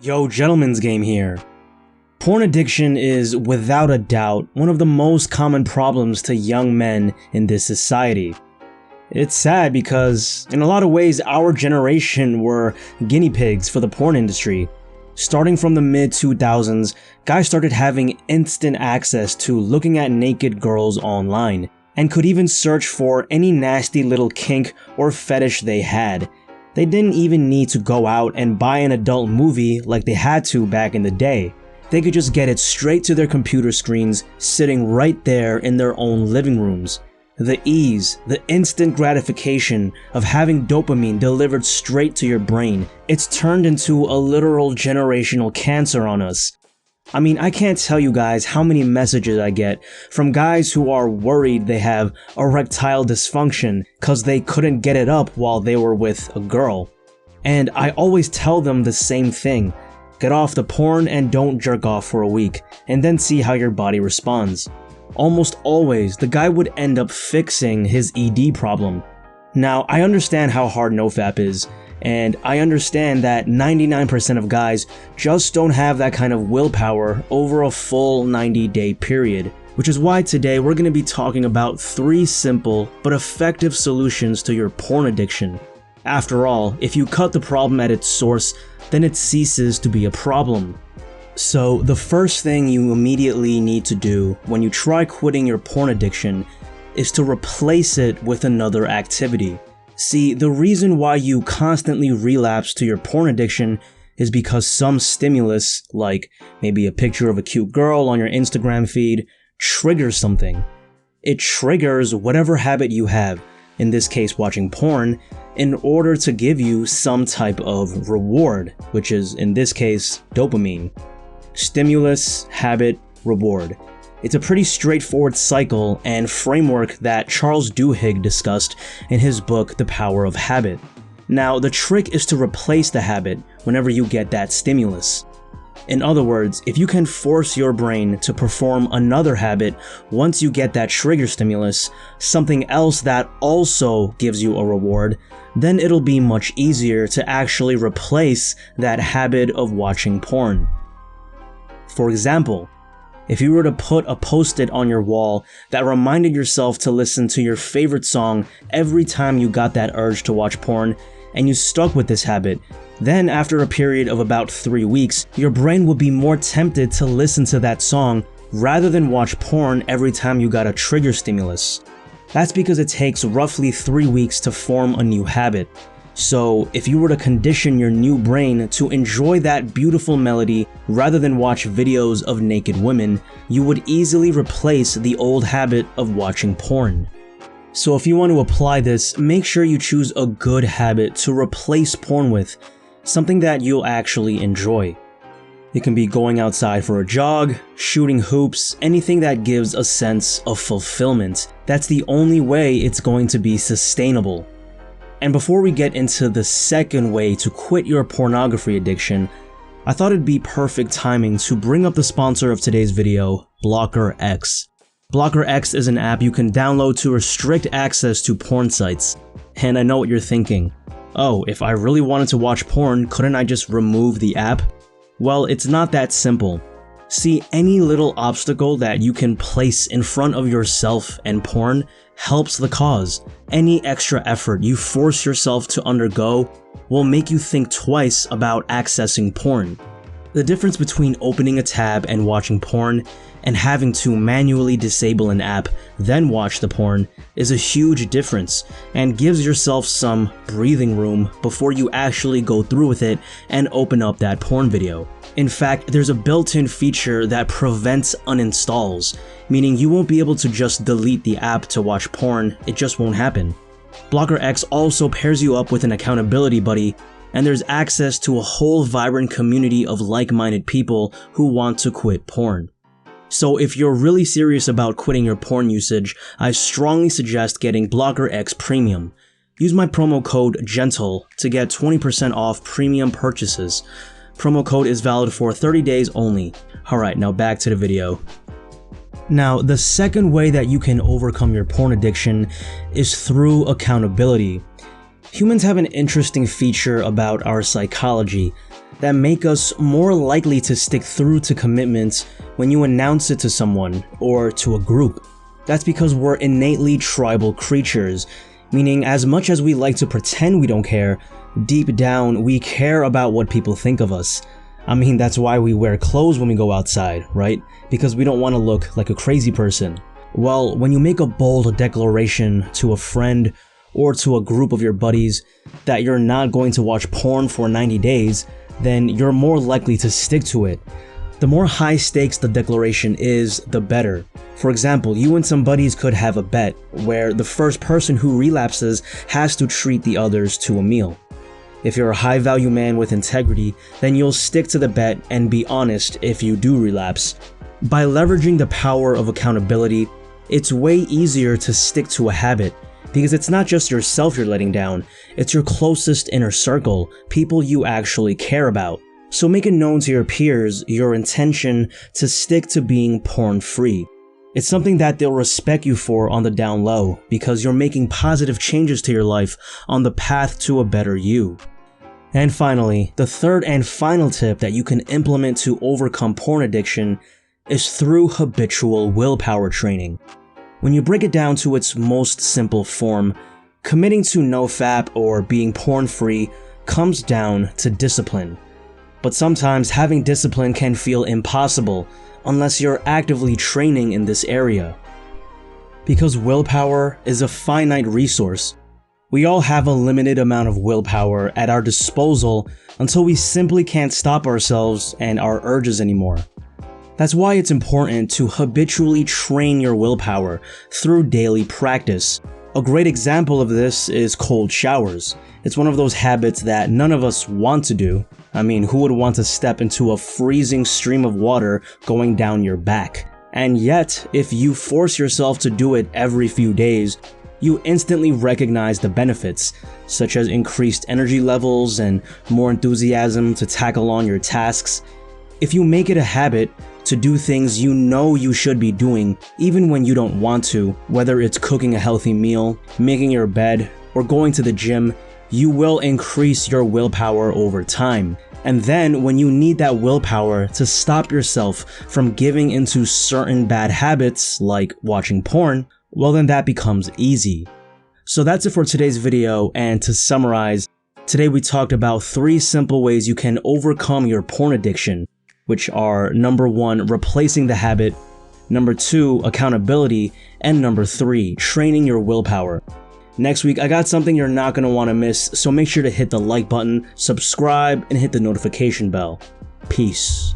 Yo, gentlemen's game here. Porn addiction is, without a doubt, one of the most common problems to young men in this society. It's sad because, in a lot of ways, our generation were guinea pigs for the porn industry. Starting from the mid-2000s, guys started having instant access to looking at naked girls online, and could even search for any nasty little kink or fetish they had. They didn't even need to go out and buy an adult movie like they had to back in the day. They could just get it straight to their computer screens, sitting right there in their own living rooms. The ease, the instant gratification of having dopamine delivered straight to your brain, it's turned into a literal generational cancer on us. I mean, I can't tell you guys how many messages I get from guys who are worried they have erectile dysfunction cause they couldn't get it up while they were with a girl. And I always tell them the same thing: get off the porn and don't jerk off for a week, and then see how your body responds. Almost always, the guy would end up fixing his ED problem. Now, I understand how hard nofap is, and I understand that 99% of guys just don't have that kind of willpower over a full 90-day period, which is why today we're going to be talking about 3 simple but effective solutions to your porn addiction. After all, if you cut the problem at its source, then it ceases to be a problem. So the first thing you immediately need to do when you try quitting your porn addiction is to replace it with another activity. See, the reason why you constantly relapse to your porn addiction is because some stimulus, like maybe a picture of a cute girl on your Instagram feed, triggers something. It triggers whatever habit you have, in this case watching porn, in order to give you some type of reward, which is, in this case, dopamine. Stimulus, habit, reward. It's a pretty straightforward cycle and framework that Charles Duhigg discussed in his book, The Power of Habit. Now, the trick is to replace the habit whenever you get that stimulus. In other words, if you can force your brain to perform another habit once you get that trigger stimulus, something else that also gives you a reward, then it'll be much easier to actually replace that habit of watching porn. For example, if you were to put a post-it on your wall that reminded yourself to listen to your favorite song every time you got that urge to watch porn, and you stuck with this habit, then after a period of about 3 weeks, your brain would be more tempted to listen to that song rather than watch porn every time you got a trigger stimulus. That's because it takes roughly 3 weeks to form a new habit. So, if you were to condition your new brain to enjoy that beautiful melody rather than watch videos of naked women, you would easily replace the old habit of watching porn. So if you want to apply this, make sure you choose a good habit to replace porn with, something that you'll actually enjoy. It can be going outside for a jog, shooting hoops, anything that gives a sense of fulfillment. That's the only way it's going to be sustainable. And before we get into the second way to quit your pornography addiction, I thought it'd be perfect timing to bring up the sponsor of today's video, Blocker X. Blocker X is an app you can download to restrict access to porn sites. And I know what you're thinking. Oh, if I really wanted to watch porn, couldn't I just remove the app? Well, it's not that simple. See, any little obstacle that you can place in front of yourself and porn helps the cause. Any extra effort you force yourself to undergo will make you think twice about accessing porn. The difference between opening a tab and watching porn and having to manually disable an app, then watch the porn, is a huge difference and gives yourself some breathing room before you actually go through with it and open up that porn video. In fact, there's a built-in feature that prevents uninstalls, meaning you won't be able to just delete the app to watch porn, it just won't happen. Blocker X also pairs you up with an accountability buddy, and there's access to a whole vibrant community of like-minded people who want to quit porn. So if you're really serious about quitting your porn usage, I strongly suggest getting Blocker X Premium. Use my promo code GENTLE to get 20% off premium purchases. Promo code is valid for 30 days only. Alright, now back to the video. Now, the second way that you can overcome your porn addiction is through accountability. Humans have an interesting feature about our psychology. that make us more likely to stick through to commitments when you announce it to someone or to a group. That's because we're innately tribal creatures, meaning as much as we like to pretend we don't care, deep down we care about what people think of us. I mean, that's why we wear clothes when we go outside, right? Because we don't want to look like a crazy person. Well, when you make a bold declaration to a friend or to a group of your buddies that you're not going to watch porn for 90 days, then you're more likely to stick to it. The more high stakes the declaration is, the better. For example, you and some buddies could have a bet where the first person who relapses has to treat the others to a meal. If you're a high value man with integrity, then you'll stick to the bet and be honest if you do relapse. By leveraging the power of accountability, it's way easier to stick to a habit, because it's not just yourself you're letting down, it's your closest inner circle, people you actually care about. So make it known to your peers your intention to stick to being porn-free. It's something that they'll respect you for on the down low, because you're making positive changes to your life on the path to a better you. And finally, the third and final tip that you can implement to overcome porn addiction is through habitual willpower training. When you break it down to its most simple form, committing to nofap or being porn-free comes down to discipline. But sometimes having discipline can feel impossible unless you're actively training in this area. Because willpower is a finite resource. We all have a limited amount of willpower at our disposal until we simply can't stop ourselves and our urges anymore. That's why it's important to habitually train your willpower through daily practice. A great example of this is cold showers. It's one of those habits that none of us want to do. I mean, who would want to step into a freezing stream of water going down your back? And yet, if you force yourself to do it every few days, you instantly recognize the benefits, such as increased energy levels and more enthusiasm to tackle on your tasks. If you make it a habit to do things you know you should be doing, even when you don't want to, whether it's cooking a healthy meal, making your bed, or going to the gym, you will increase your willpower over time. And then when you need that willpower to stop yourself from giving into certain bad habits like watching porn, well then that becomes easy. So that's it for today's video, and to summarize, today we talked about 3 simple ways you can overcome your porn addiction, which are number 1, replacing the habit, number 2, accountability, and number 3, training your willpower. Next week, I got something you're not going to want to miss, so make sure to hit the like button, subscribe, and hit the notification bell. Peace.